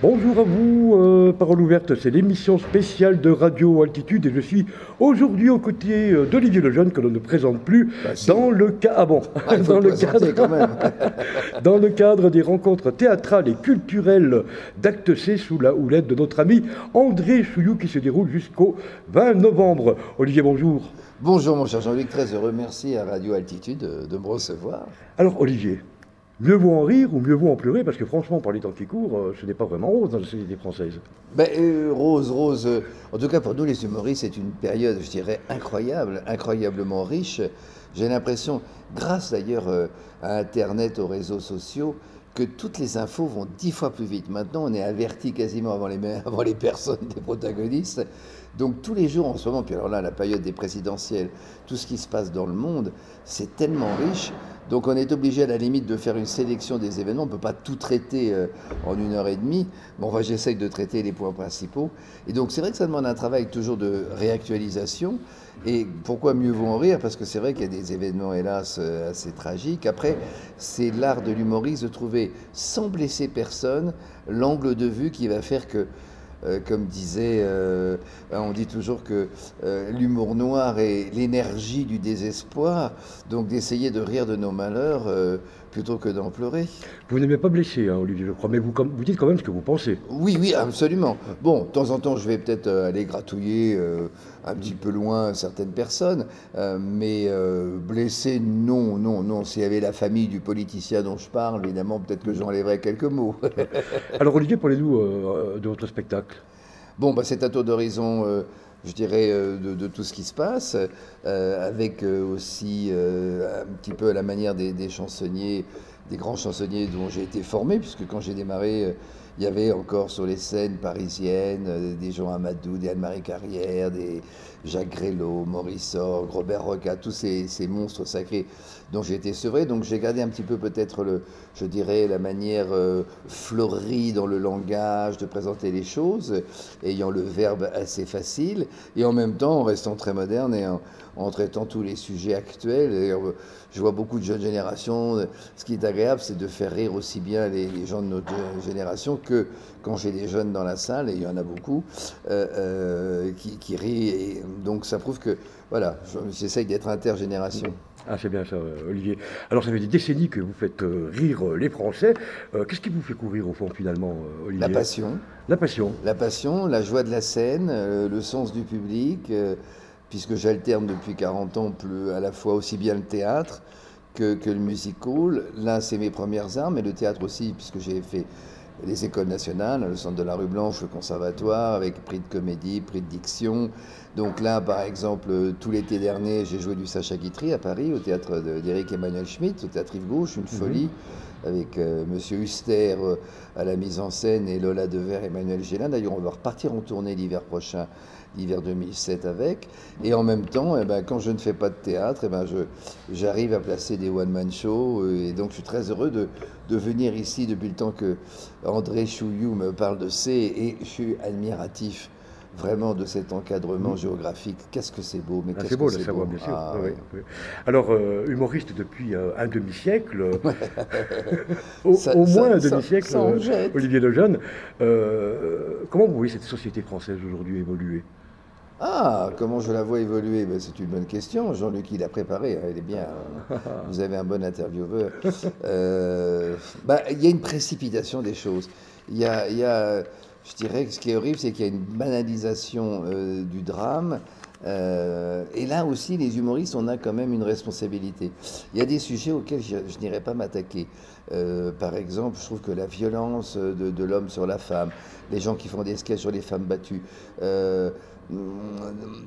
Bonjour à vous, Parole ouverte, c'est l'émission spéciale de Radio Altitude et je suis aujourd'hui aux côtés d'Olivier Lejeune que l'on ne présente plus Bah si. dans le Ah, il faut dans le le présenter quand même. dans le cadre des rencontres théâtrales et culturelles d'Acte C sous la houlette de notre ami André Chouillou qui se déroule jusqu'au 20 novembre. Olivier, bonjour. Bonjour mon cher Jean-Luc, très heureux, merci à Radio Altitude de me recevoir. Alors Olivier, mieux vaut en rire ou mieux vaut en pleurer parce que franchement, par les temps qui courent, ce n'est pas vraiment rose dans la société française. Rose, en tout cas pour nous les humoristes, c'est une période, je dirais, incroyable, incroyablement riche. J'ai l'impression, grâce d'ailleurs à Internet, aux réseaux sociaux, que toutes les infos vont 10 fois plus vite. Maintenant, on est averti quasiment avant les personnes des protagonistes. Donc tous les jours en ce moment, puis alors là, la période des présidentielles, tout ce qui se passe dans le monde, c'est tellement riche. Donc on est obligé à la limite de faire une sélection des événements. On ne peut pas tout traiter en 1 heure et demie. Bon, j'essaye de traiter les points principaux. Et donc c'est vrai que ça demande un travail toujours de réactualisation. Et pourquoi mieux vaut en rire? Parce que c'est vrai qu'il y a des événements, hélas, assez tragiques. Après, c'est l'art de l'humoriste de trouver, sans blesser personne, l'angle de vue qui va faire que, comme disait, on dit toujours que l'humour noir est l'énergie du désespoir, donc d'essayer de rire de nos malheurs plutôt que d'en pleurer. Vous n'aimez pas blesser, hein, Olivier, je crois, mais vous dites quand même ce que vous pensez. Oui, oui, absolument. Bon, de temps en temps, je vais peut-être aller gratouiller un petit peu loin certaines personnes, mais blesser, non, non, non. S'il y avait la famille du politicien dont je parle, évidemment, peut-être que j'enlèverais quelques mots. Alors Olivier, parlez-nous de votre spectacle. Bon, c'est un tour d'horizon, je dirais, de tout ce qui se passe, avec aussi un petit peu à la manière des chansonniers, des grands chansonniers dont j'ai été formé, puisque quand j'ai démarré, il y avait encore sur les scènes parisiennes des Jean Amadou, des Anne-Marie Carrière, des Jacques Grélot, Maurice Orgue, Robert Roca, tous ces monstres sacrés dont j'ai été sevré. Donc j'ai gardé un petit peu peut-être, je dirais, la manière fleurie dans le langage de présenter les choses, ayant le verbe assez facile, et en même temps en restant très moderne et en traitant tous les sujets actuels. Et je vois beaucoup de jeunes générations. Ce qui est agréable, c'est de faire rire aussi bien les gens de notre génération que quand j'ai des jeunes dans la salle, et il y en a beaucoup, qui rient. Et donc ça prouve que, voilà, j'essaye d'être intergénération. Ah, c'est bien ça, Olivier. Alors, ça fait des décennies que vous faites rire les Français. Qu'est-ce qui vous fait courir, au fond, finalement, Olivier? La passion. La passion. La passion, la joie de la scène, le sens du public, puisque j'alterne depuis 40 ans à la fois aussi bien le théâtre que le musical. Là, c'est mes premières armes, et le théâtre aussi, puisque j'ai fait les écoles nationales, le centre de la rue Blanche, le conservatoire, avec prix de comédie, prix de diction. Donc là, par exemple, tout l'été dernier, j'ai joué du Sacha Guitry à Paris, au théâtre d'Éric Emmanuel Schmitt, au théâtre Yves Gauche, une folie, avec Monsieur Huster à la mise en scène et Lola Devers, Emmanuel Gélin. D'ailleurs, on va repartir en tournée l'hiver prochain, l'hiver 2007 avec. Et en même temps, quand je ne fais pas de théâtre, j'arrive à placer des one-man shows. Et donc, je suis très heureux de venir ici depuis le temps que André Chouillou me parle de C. Et je suis admiratif vraiment de cet encadrement géographique. Qu'est-ce que c'est beau, mais Ah, qu'est-ce c'est que beau de c'est savoir, beau. bien sûr. Ah, Oui, ouais. oui. Alors, humoriste depuis un demi-siècle, Ça, au ça, moins un ça, demi-siècle, ça en jette. Olivier Lejeune, comment vous voyez cette société française aujourd'hui évoluer? Ah, comment je la vois évoluer? C'est une bonne question. Jean-Luc, il a préparé, hein, il est bien. Vous avez un bon intervieweur. Il y a une précipitation des choses. Je dirais que ce qui est horrible, c'est qu'il y a une banalisation du drame. Et là aussi, les humoristes, on a quand même une responsabilité. Il y a des sujets auxquels je n'irai pas m'attaquer. Par exemple, je trouve que la violence de l'homme sur la femme, les gens qui font des sketchs sur les femmes battues,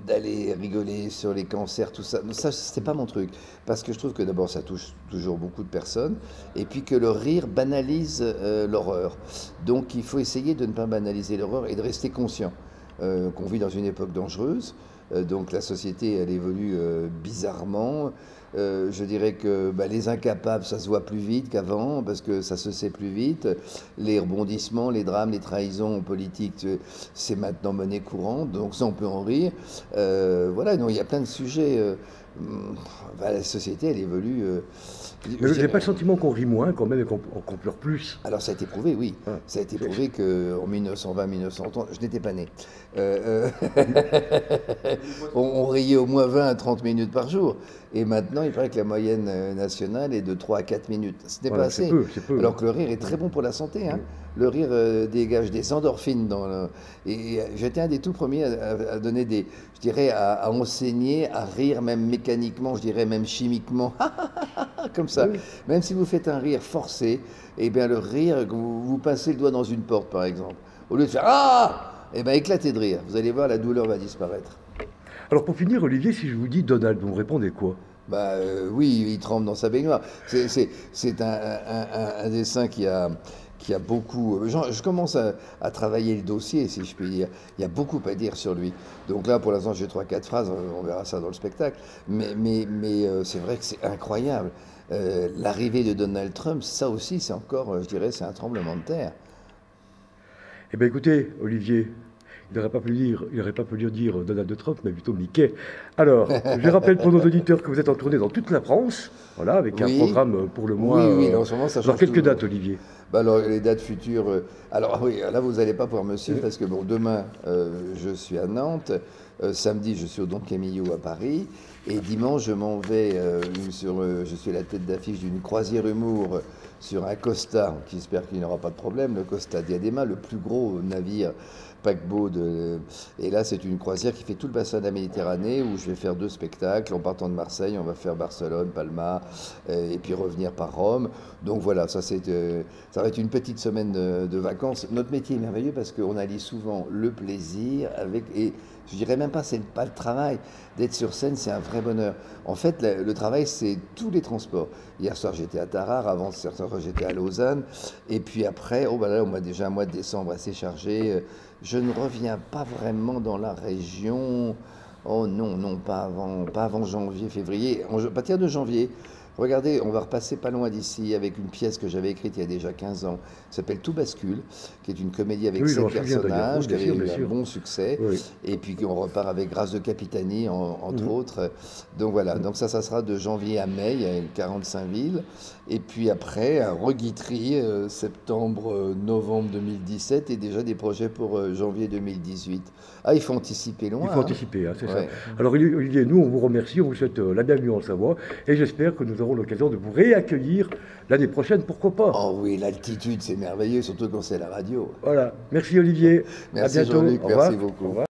d'aller rigoler sur les cancers, tout ça, c'est pas mon truc. Parce que je trouve que d'abord, ça touche toujours beaucoup de personnes, et puis que le rire banalise l'horreur. Donc il faut essayer de ne pas banaliser l'horreur et de rester conscient qu'on vit dans une époque dangereuse. Donc la société, elle évolue bizarrement. Je dirais que les incapables, ça se voit plus vite qu'avant, parce que ça se sait plus vite. Les rebondissements, les drames, les trahisons politiques, c'est maintenant monnaie courante, donc ça, on peut en rire. Voilà, non, il y a plein de sujets. La société, elle évolue. Mais vous n'avez pas le sentiment qu'on rit moins quand même et qu'on pleure plus? Alors ça a été prouvé, oui. Ah. Ça a été prouvé qu'en 1920-1930, je n'étais pas né. On riait au moins 20 à 30 minutes par jour. Et maintenant, il paraît que la moyenne nationale est de 3 à 4 minutes. Ce n'est Voilà, pas assez. c'est peu. Alors que le rire est très bon pour la santé. Hein. Le rire dégage des endorphines. Et j'étais un des tout premiers à donner je dirais, à enseigner, à rire même mécaniquement, je dirais même chimiquement, comme ça. Oui. Même si vous faites un rire forcé, eh bien le rire, vous passez le doigt dans une porte par exemple, au lieu de faire ah, eh bien éclatez de rire. Vous allez voir, la douleur va disparaître. Alors pour finir, Olivier, si je vous dis Donald, vous me répondez quoi? Oui, il tremble dans sa baignoire. C'est un dessin qui a beaucoup. Je commence à travailler le dossier, si je puis dire. Il y a beaucoup à dire sur lui. Donc là, pour l'instant, j'ai 3-4 phrases. On verra ça dans le spectacle. Mais c'est vrai que c'est incroyable. L'arrivée de Donald Trump, ça aussi, c'est encore, je dirais, c'est un tremblement de terre. Eh bien écoutez, Olivier, il n'aurait pas pu dire Donald Trump, mais plutôt Mickey. Alors, je rappelle pour nos auditeurs que vous êtes en tournée dans toute la France, voilà, avec un programme pour le mois. Oui, en ce moment, ça change. Dans quelques dates, Olivier? Alors, les dates futures. Alors, oui, là, vous n'allez pas pouvoir me suivre parce que, bon, demain, je suis à Nantes. Samedi, je suis au Don Camillo à Paris. Et dimanche, je m'en vais je suis à la tête d'affiche d'une croisière humour sur un Costa, qui espère qu'il n'y aura pas de problème, le Costa Diadema, le plus gros navire paquebot et là, c'est une croisière qui fait tout le bassin de la Méditerranée où je vais faire 2 spectacles. En partant de Marseille, on va faire Barcelone, Palma, et puis revenir par Rome. Donc voilà, ça va être une petite semaine de vacances. Notre métier est merveilleux parce qu'on allie souvent le plaisir et je dirais même pas, c'est pas le travail. D'être sur scène, c'est un vrai bonheur. En fait, le travail, c'est tous les transports. Hier soir, j'étais à Tarare, avant certains fois, j'étais à Lausanne. Et puis après, là, on a déjà un mois de décembre assez chargé. Je ne reviens pas vraiment dans la région. Oh non, pas avant janvier, février. À partir de janvier, regardez, on va repasser pas loin d'ici avec une pièce que j'avais écrite il y a déjà 15 ans, qui s'appelle Tout bascule, qui est une comédie avec 7 personnages, qui avait eu un bon succès. Oui. Et puis on repart avec Grâce de Capitani, entre autres. Donc voilà, donc ça sera de janvier à mai, il y a 45 villes. Et puis après, à Reguitry, septembre-novembre 2017, et déjà des projets pour janvier 2018. Ah, il faut anticiper loin. Il faut anticiper, hein, c'est ça. Alors Olivier, nous, on vous remercie, on vous souhaite la bienvenue en Savoie, et j'espère que nous aurons l'occasion de vous réaccueillir l'année prochaine, pourquoi pas. Oh oui, l'altitude, c'est merveilleux, surtout quand c'est la radio. Voilà, merci Olivier. Merci à bientôt. Jean-Luc, merci beaucoup. Au revoir.